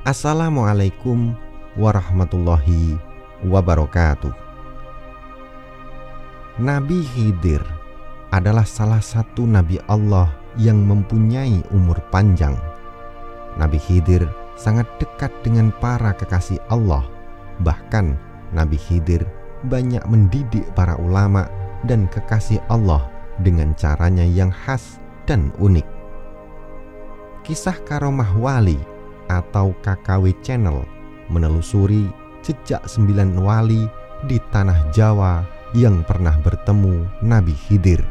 Assalamualaikum warahmatullahi wabarakatuh. Nabi Khidir adalah salah satu nabi Allah yang mempunyai umur panjang. Nabi Khidir sangat dekat dengan para kekasih Allah. Bahkan Nabi Khidir banyak mendidik para ulama dan kekasih Allah dengan caranya yang khas dan unik. Kisah Karomah Wali atau KKW Channel menelusuri jejak 9 wali di tanah Jawa yang pernah bertemu Nabi Khidir.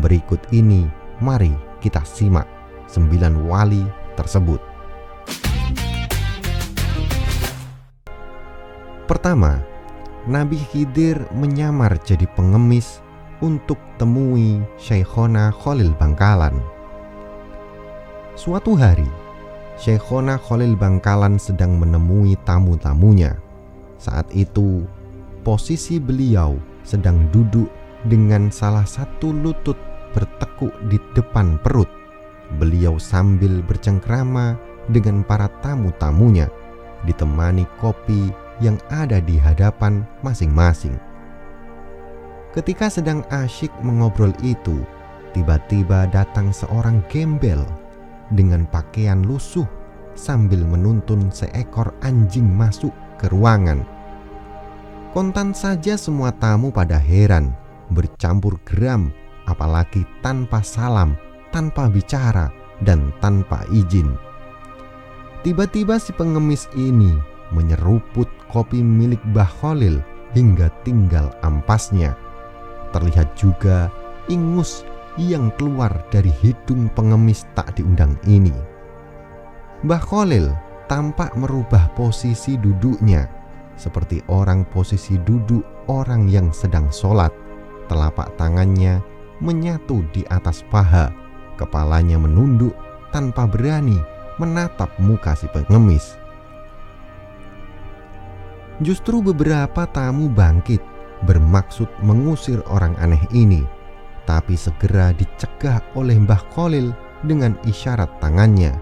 Berikut ini, mari kita simak 9 wali tersebut. Pertama, Nabi Khidir menyamar jadi pengemis untuk temui Syekhona Khalil Bangkalan. Suatu hari, Syekhona Khalil Bangkalan sedang menemui tamu-tamunya. Saat itu, posisi beliau sedang duduk dengan salah satu lutut bertekuk di depan perut. Beliau sambil bercengkrama dengan para tamu-tamunya, ditemani kopi yang ada di hadapan masing-masing. Ketika sedang asyik mengobrol itu, tiba-tiba datang seorang gembel dengan pakaian lusuh sambil menuntun seekor anjing masuk ke ruangan. Kontan saja semua tamu pada heran, bercampur geram, apalagi tanpa salam, tanpa bicara, dan tanpa izin. Tiba-tiba si pengemis ini menyeruput kopi milik Mbah Khalil hingga tinggal ampasnya. Terlihat juga ingus yang keluar dari hidung pengemis tak diundang ini. Mbah Khalil tampak merubah posisi duduknya, seperti orang posisi duduk orang yang sedang sholat. Telapak tangannya menyatu di atas paha, kepalanya menunduk tanpa berani menatap muka si pengemis. Justru beberapa tamu bangkit bermaksud mengusir orang aneh ini, tapi segera dicegah oleh Mbah Khalil dengan isyarat tangannya.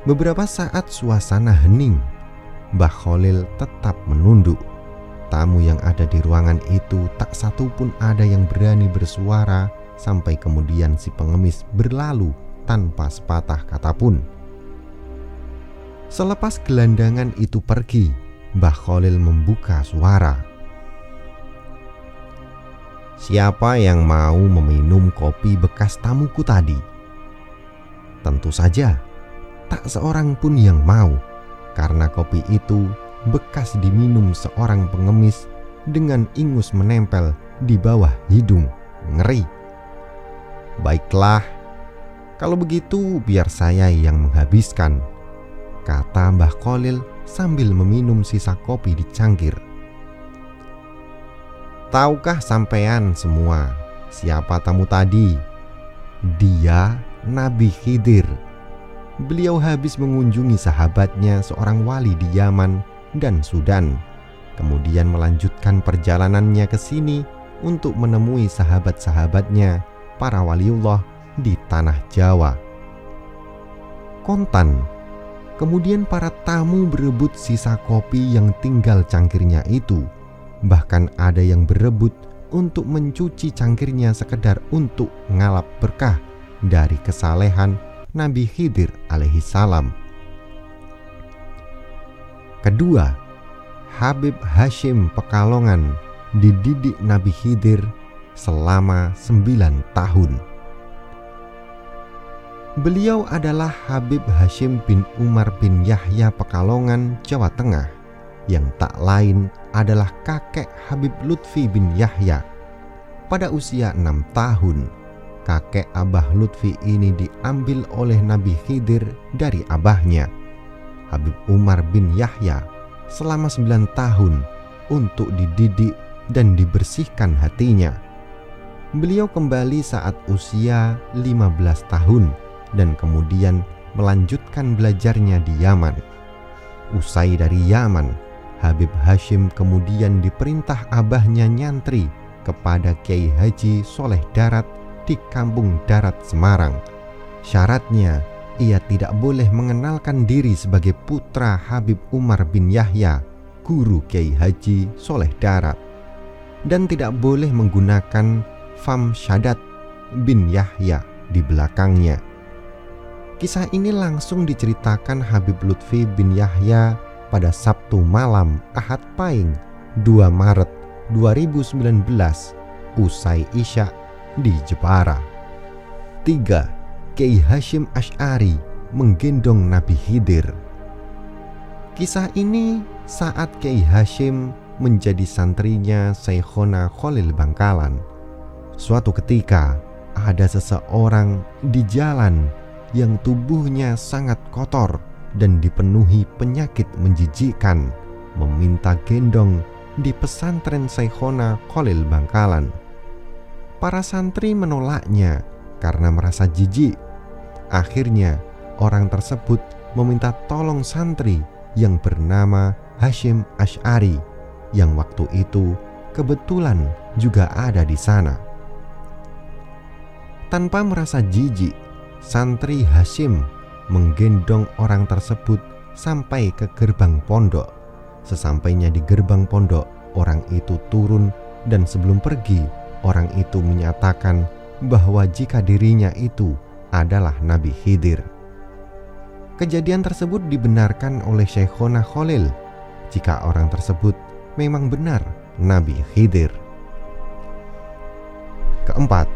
Beberapa saat suasana hening. Mbah Khalil tetap menunduk. Tamu yang ada di ruangan itu tak satu pun ada yang berani bersuara sampai kemudian si pengemis berlalu tanpa sepatah kata pun. Selepas gelandangan itu pergi, Mbah Khalil membuka suara. "Siapa yang mau meminum kopi bekas tamuku tadi?" Tentu saja, tak seorang pun yang mau, karena kopi itu bekas diminum seorang pengemis dengan ingus menempel di bawah hidung. Ngeri. "Baiklah, kalau begitu biar saya yang menghabiskan," kata Mbah Khalil sambil meminum sisa kopi di cangkir. "Tahukah sampean semua siapa tamu tadi? Dia Nabi Khidir. Beliau habis mengunjungi sahabatnya seorang wali di Yaman dan Sudan. Kemudian melanjutkan perjalanannya ke sini untuk menemui sahabat-sahabatnya, para waliullah di tanah Jawa." Kontan. Kemudian para tamu berebut sisa kopi yang tinggal cangkirnya itu. Bahkan ada yang berebut untuk mencuci cangkirnya sekedar untuk ngalap berkah dari kesalehan Nabi Khidir alaihi salam. Kedua, Habib Hashim Pekalongan dididik Nabi Khidir selama 9 tahun. Beliau adalah Habib Hashim bin Umar bin Yahya Pekalongan, Jawa Tengah, yang tak lain adalah kakek Habib Lutfi bin Yahya. Pada usia 6 tahun, kakek Abah Lutfi ini diambil oleh Nabi Khidir dari abahnya, Habib Umar bin Yahya, selama 9 tahun untuk dididik dan dibersihkan hatinya. Beliau kembali saat usia 15 tahun dan kemudian melanjutkan belajarnya di Yaman. Usai dari Yaman, Habib Hashim kemudian diperintah abahnya nyantri kepada Kiai Haji Soleh Darat di Kampung Darat, Semarang. Syaratnya ia tidak boleh mengenalkan diri sebagai putra Habib Umar bin Yahya, guru Kiai Haji Soleh Darat, dan tidak boleh menggunakan Fam Syadat bin Yahya di belakangnya. Kisah ini langsung diceritakan Habib Lutfi bin Yahya pada Sabtu malam Ahad Pahing 2 Maret 2019 usai Isya di Jepara. 3. Kiai Hasyim Asy'ari menggendong Nabi Khidir. Kisah ini saat Kiai Hasyim menjadi santrinya Syekhona Khalil Bangkalan. Suatu ketika ada seseorang di jalan yang tubuhnya sangat kotor dan dipenuhi penyakit menjijikkan, meminta gendong di pesantren Syekhona Khalil Bangkalan. Para santri menolaknya karena merasa jijik. Akhirnya orang tersebut meminta tolong santri yang bernama Hasyim Asy'ari yang waktu itu kebetulan juga ada di sana. Tanpa merasa jijik, santri Hasyim menggendong orang tersebut sampai ke gerbang pondok. Sesampainya di gerbang pondok, orang itu turun dan sebelum pergi, orang itu menyatakan bahwa jika dirinya itu adalah Nabi Khidir. Kejadian tersebut dibenarkan oleh Syekhona Khalil jika orang tersebut memang benar Nabi Khidir. Keempat,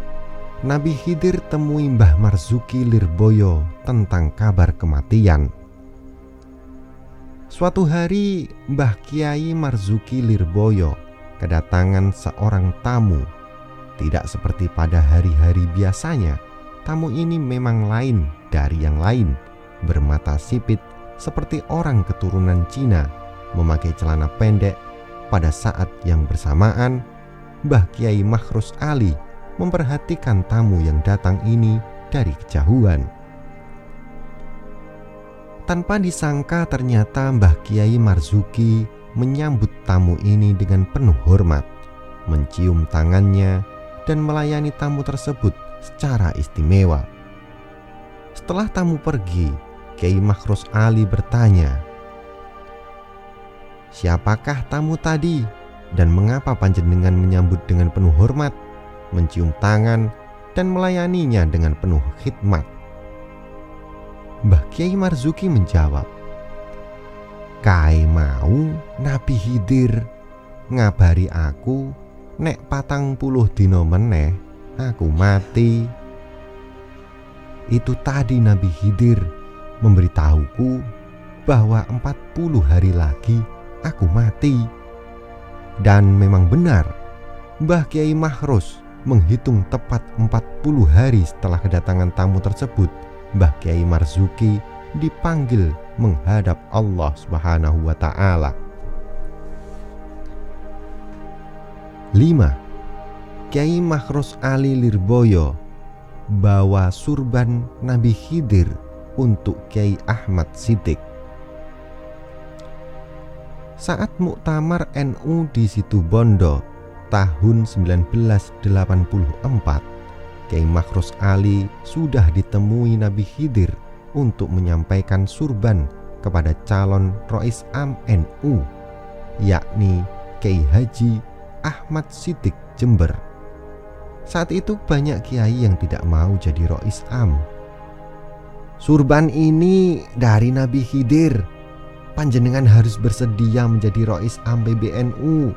Nabi Khidir temui Mbah Marzuki Lirboyo tentang kabar kematian. Suatu hari Mbah Kiai Marzuki Lirboyo kedatangan seorang tamu. Tidak seperti pada hari-hari biasanya, tamu ini memang lain dari yang lain, bermata sipit seperti orang keturunan Cina, memakai celana pendek. Pada saat yang bersamaan, Mbah Kiai Makhrus Ali memperhatikan tamu yang datang ini dari kejauhan. Tanpa disangka ternyata Mbah Kiai Marzuki menyambut tamu ini dengan penuh hormat, mencium tangannya dan melayani tamu tersebut secara istimewa. Setelah tamu pergi, Kiai Makhrus Ali bertanya, "Siapakah tamu tadi dan mengapa panjenengan menyambut dengan penuh hormat, mencium tangan dan melayaninya dengan penuh khidmat?" Mbah Kiai Marzuki menjawab, "Kae mau Nabi Khidir ngabari aku nek 40 dina meneh aku mati. Itu tadi Nabi Khidir memberitahuku bahwa 40 hari lagi aku mati." Dan memang benar, Mbah Kiai Makhrus menghitung tepat 40 hari setelah kedatangan tamu tersebut, Mbah Kiai Marzuki dipanggil menghadap Allah Subhanahu wa Ta'ala. 5. Kiai Makhrus Ali Lirboyo bawa surban Nabi Khidir untuk Kiai Ahmad Siddiq. Saat muktamar NU di Situbondo tahun 1984, Kiai Makhrus Ali sudah ditemui Nabi Khidir untuk menyampaikan surban kepada calon Rois Am NU, yakni Kiai Haji Ahmad Siddiq Jember. Saat itu banyak kiai yang tidak mau jadi Rois Am. "Surban ini dari Nabi Khidir. Panjenengan harus bersedia menjadi Rois Am PBNU."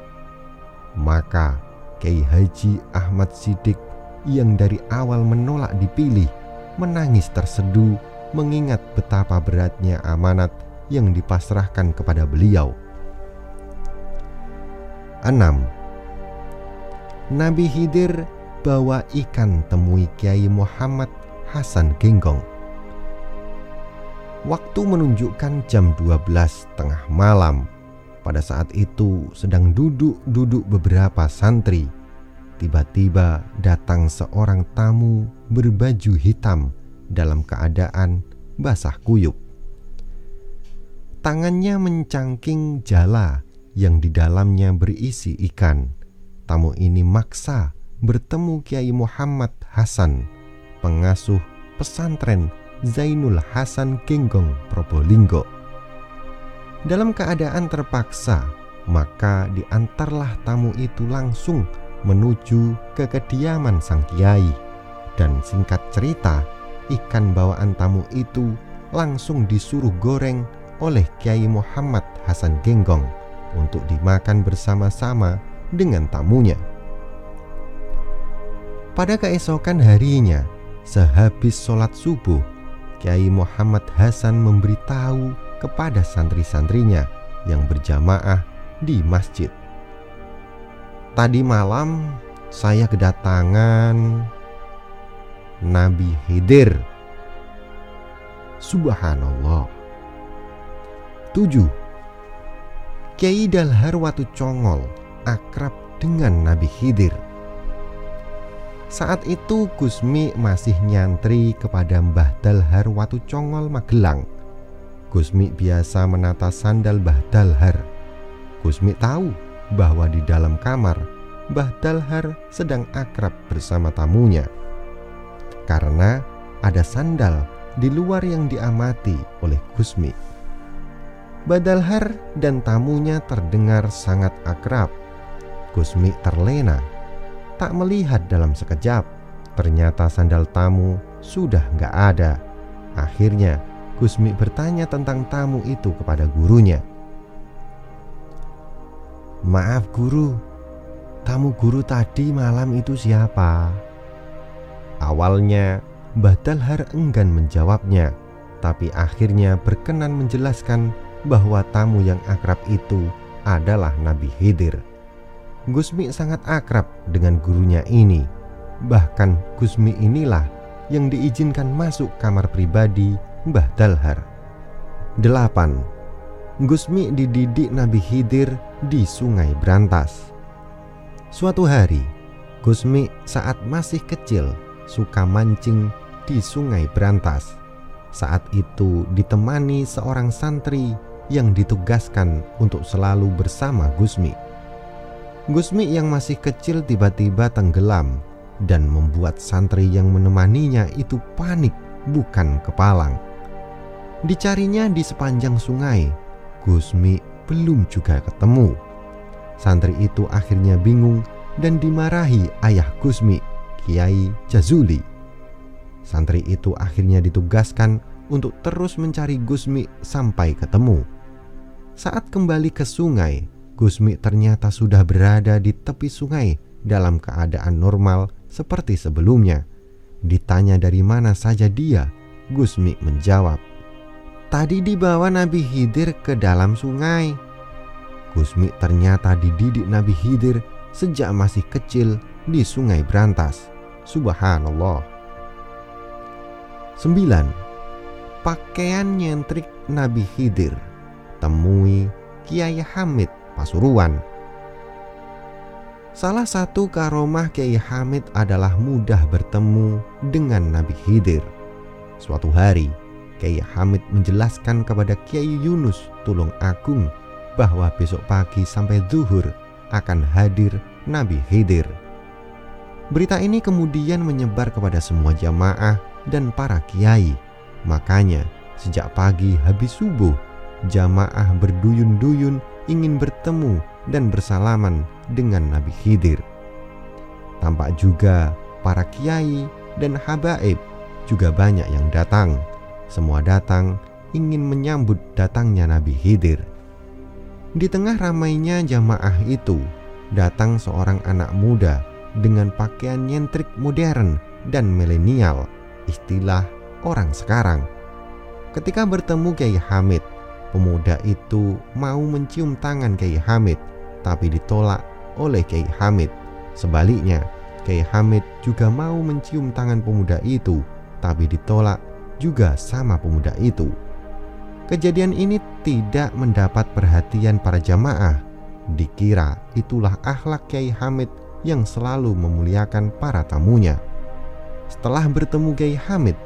Maka Kiai Haji Ahmad Siddiq yang dari awal menolak dipilih menangis terseduh mengingat betapa beratnya amanat yang dipasrahkan kepada beliau. 6. Nabi Khidir bawa ikan temui Kiai Muhammad Hasan Genggong. Waktu menunjukkan jam 12 tengah malam. Pada saat itu sedang duduk beberapa santri. Tiba-tiba datang seorang tamu berbaju hitam dalam keadaan basah kuyup. Tangannya mencangking jala yang di dalamnya berisi ikan. Tamu ini maksa bertemu Kiai Muhammad Hasan, pengasuh pesantren Zainul Hasan Genggong Probolinggo. Dalam keadaan terpaksa, maka diantarlah tamu itu langsung menuju ke kediaman sang kiai. Dan singkat cerita, ikan bawaan tamu itu langsung disuruh goreng oleh Kiai Muhammad Hasan Genggong untuk dimakan bersama-sama dengan tamunya. Pada keesokan harinya, sehabis sholat subuh, Kiai Muhammad Hasan memberitahu kepada santri-santrinya yang berjamaah di masjid. Tadi malam saya kedatangan Nabi Khidir. Subhanallah. 7. Kiai Dalhar Watu Congol akrab dengan Nabi Khidir. Saat itu Gusmi masih nyantri kepada Mbah Dalhar Watu Congol Magelang. Gusmi biasa menata sandal Mbah Dalhar. Gusmi tahu bahwa di dalam kamar Mbah Dalhar sedang akrab bersama tamunya, karena ada sandal di luar yang diamati oleh Gusmi. Mbah Dalhar dan tamunya terdengar sangat akrab. Gusmi terlena, tak melihat dalam sekejap. Ternyata sandal tamu sudah gak ada. Akhirnya Gusmi bertanya tentang tamu itu kepada gurunya. "Maaf guru, tamu guru tadi malam itu siapa?" Awalnya Mbah Dalhar enggan menjawabnya, tapi akhirnya berkenan menjelaskan bahwa tamu yang akrab itu adalah Nabi Khidir. Gusmi sangat akrab dengan gurunya ini. Bahkan Gusmi inilah yang diizinkan masuk kamar pribadi Mbah Dalhar. 8. Gusmi dididik Nabi Khidir di Sungai Brantas. Suatu hari, Gusmi saat masih kecil suka mancing di Sungai Brantas. Saat itu ditemani seorang santri yang ditugaskan untuk selalu bersama Gusmi. Gusmi yang masih kecil tiba-tiba tenggelam dan membuat santri yang menemaninya itu panik bukan kepalang. Dicarinya di sepanjang sungai, Gusmi belum juga ketemu. Santri itu akhirnya bingung dan dimarahi ayah Gusmi, Kiai Jazuli. Santri itu akhirnya ditugaskan untuk terus mencari Gusmi sampai ketemu. Saat kembali ke sungai, Gusmi ternyata sudah berada di tepi sungai dalam keadaan normal seperti sebelumnya. Ditanya dari mana saja dia, Gusmi menjawab, "Tadi dibawa Nabi Khidir ke dalam sungai." Gusmi ternyata dididik Nabi Khidir sejak masih kecil di Sungai Brantas. Subhanallah. 9. Pakaian nyentrik Nabi Khidir. Temui Kiai Hamid Pasuruan. Salah satu karomah Kiai Hamid adalah mudah bertemu dengan Nabi Khidir. Suatu hari, Kiai Hamid menjelaskan kepada Kiai Yunus Tulung Agung bahwa besok pagi sampai zuhur akan hadir Nabi Khidir. Berita ini kemudian menyebar kepada semua jamaah dan para kiai. Makanya sejak pagi habis subuh, jamaah berduyun-duyun ingin bertemu dan bersalaman dengan Nabi Khidir. Tampak juga para kiai dan habaib juga banyak yang datang. Semua datang ingin menyambut datangnya Nabi Khidir. Di tengah ramainya jamaah itu, datang seorang anak muda dengan pakaian nyentrik modern dan milenial, istilah orang sekarang. Ketika bertemu Kiai Hamid, pemuda itu mau mencium tangan Kiai Hamid, tapi ditolak oleh Kiai Hamid. Sebaliknya, Kiai Hamid juga mau mencium tangan pemuda itu, tapi ditolak juga sama pemuda itu. Kejadian ini tidak mendapat perhatian para jamaah. Dikira itulah akhlak Kiai Hamid yang selalu memuliakan para tamunya. Setelah bertemu Kiai Hamid,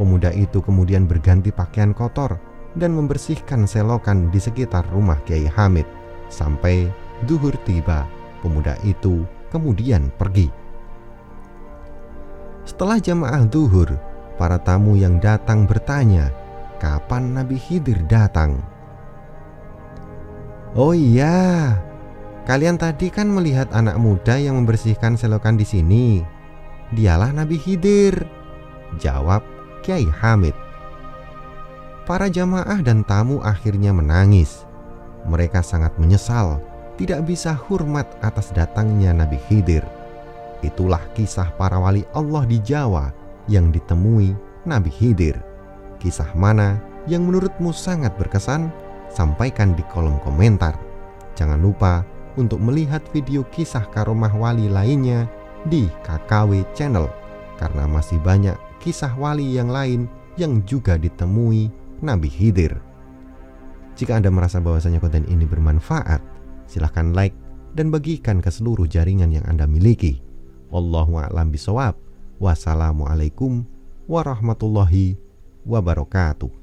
pemuda itu kemudian berganti pakaian kotor dan membersihkan selokan di sekitar rumah Kiai Hamid. Sampai zuhur tiba, pemuda itu kemudian pergi. Setelah jamaah zuhur, para tamu yang datang bertanya, kapan Nabi Khidir datang? "Oh iya, kalian tadi kan melihat anak muda yang membersihkan selokan di sini. Dialah Nabi Khidir," jawab Kyai Hamid. Para jamaah dan tamu akhirnya menangis. Mereka sangat menyesal tidak bisa hormat atas datangnya Nabi Khidir. Itulah kisah para wali Allah di Jawa yang ditemui Nabi Khidir. Kisah mana yang menurutmu sangat berkesan? Sampaikan di kolom komentar. Jangan lupa untuk melihat video kisah karomah wali lainnya di KKW Channel, karena masih banyak kisah wali yang lain yang juga ditemui Nabi Khidir. Jika Anda merasa bahwasanya konten ini bermanfaat, silahkan like dan bagikan ke seluruh jaringan yang Anda miliki. Wallahu a'lam bishawab. Wassalamualaikum warahmatullahi wabarakatuh.